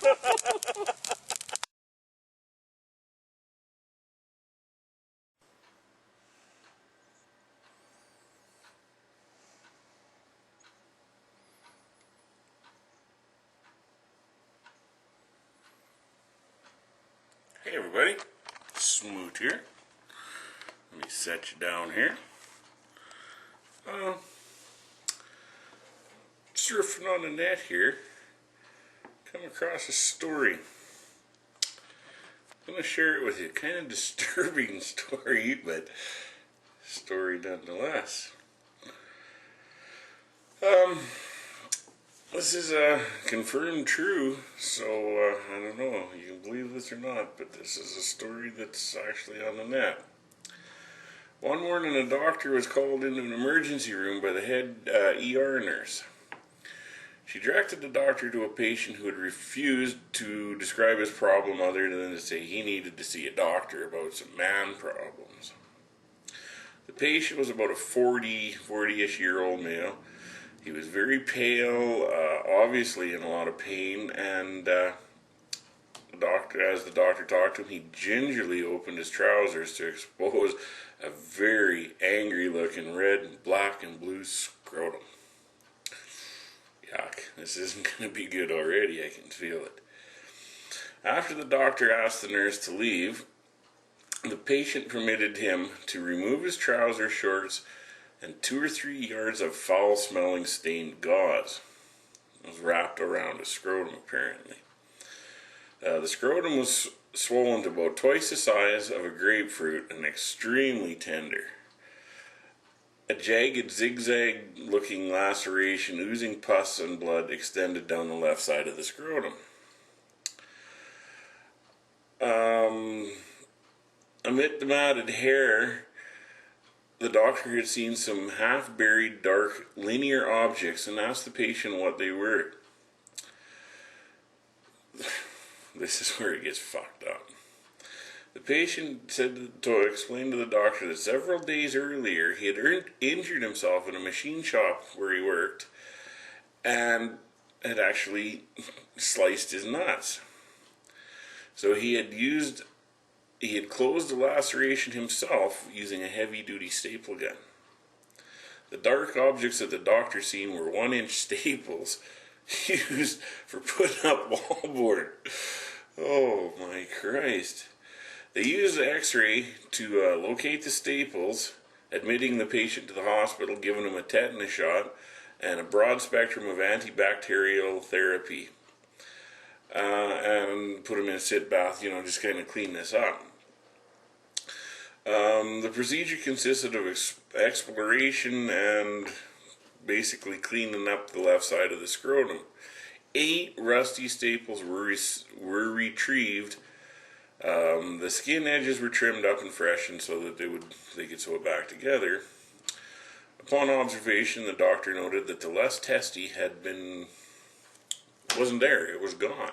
Hey everybody, Smoot here. Let me set you down here. Surfing on the net here, come across a story. I'm going to share it with you. Kind of disturbing story, but story nonetheless. This is confirmed true, so I don't know, you can believe this or not, but this is a story that's actually on the net. One morning a doctor was called into an emergency room by the head ER nurse. She directed the doctor to a patient who had refused to describe his problem other than to say he needed to see a doctor about some man problems. The patient was about a 40-ish year old male. He was very pale, obviously in a lot of pain, and as the doctor talked to him, he gingerly opened his trousers to expose a very angry-looking red, black, and blue scrotum. Yuck, this isn't going to be good already, I can feel it. After the doctor asked the nurse to leave, the patient permitted him to remove his trouser shorts and 2 or 3 yards of foul-smelling stained gauze. It was wrapped around his scrotum, apparently. The scrotum was swollen to about twice the size of a grapefruit and extremely tender. A jagged, zigzag-looking laceration oozing pus and blood extended down the left side of the scrotum. Amid the matted hair, the doctor had seen some half-buried, dark, linear objects and asked the patient what they were. This is where it gets fucked up. The patient said to explain to the doctor that several days earlier he had injured himself in a machine shop where he worked and had actually sliced his nuts. So he had closed the laceration himself using a heavy-duty staple gun. The dark objects that the doctor seen were 1-inch staples used for putting up wallboard. Oh my Christ. They used the x-ray to locate the staples, admitting the patient to the hospital, giving him a tetanus shot, and a broad spectrum of antibacterial therapy. And put him in a sit bath, just kind of clean this up. The procedure consisted of exploration and basically cleaning up the left side of the scrotum. 8 rusty staples were retrieved. The skin edges were trimmed up and freshened so that they could sew it back together. Upon observation, the doctor noted that the left testy wasn't there. It was gone.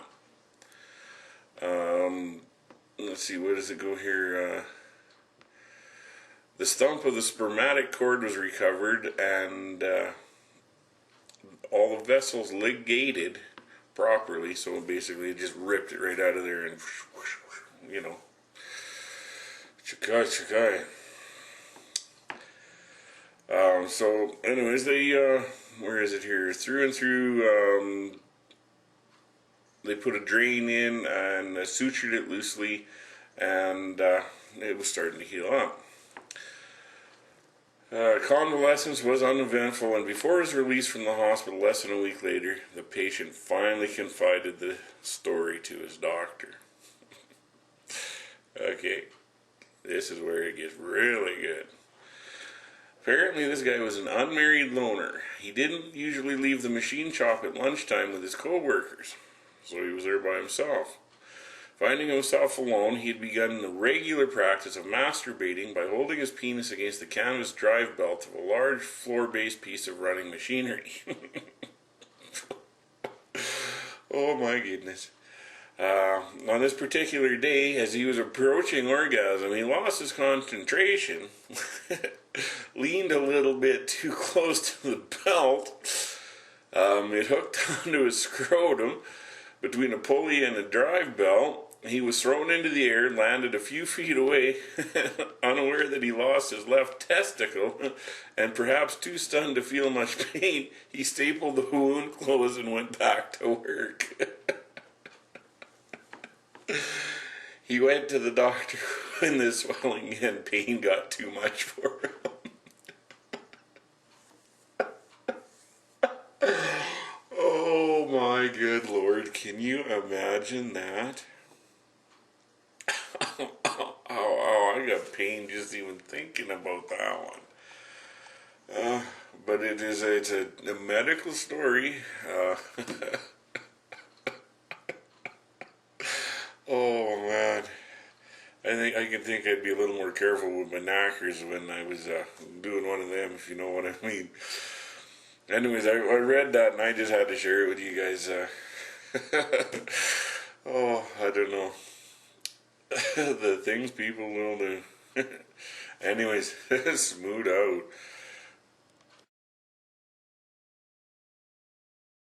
Let's see, where does it go here? The stump of the spermatic cord was recovered, and all the vessels ligated properly, so basically it just ripped it right out of there and, chakai. So anyways, they, where is it here? Through and through, they put a drain in and sutured it loosely, and it was starting to heal up. Convalescence was uneventful, and before his release from the hospital less than a week later, the patient finally confided the story to his doctor. Okay, this is where it gets really good. Apparently this guy was an unmarried loner. He didn't usually leave the machine shop at lunchtime with his co-workers, so he was there by himself. Finding himself alone, he had begun the regular practice of masturbating by holding his penis against the canvas drive belt of a large floor-based piece of running machinery. Oh my goodness. On this particular day, as he was approaching orgasm, he lost his concentration, leaned a little bit too close to the belt. It hooked onto his scrotum. between a pulley and a drive belt. He was thrown into the air and landed a few feet away, unaware that he lost his left testicle, and perhaps too stunned to feel much pain, he stapled the wound closed and went back to work. He went to the doctor when the swelling and pain got too much for him. Oh my good Lord, can you imagine that? Oh, I got pain just even thinking about that one. But it's a medical story. Oh man, I think I'd be a little more careful with my knackers when I was doing one of them, if you know what I mean. Anyways, I read that and I just had to share it with you guys. Oh, I don't know. The things people will do. Anyways, smooth out.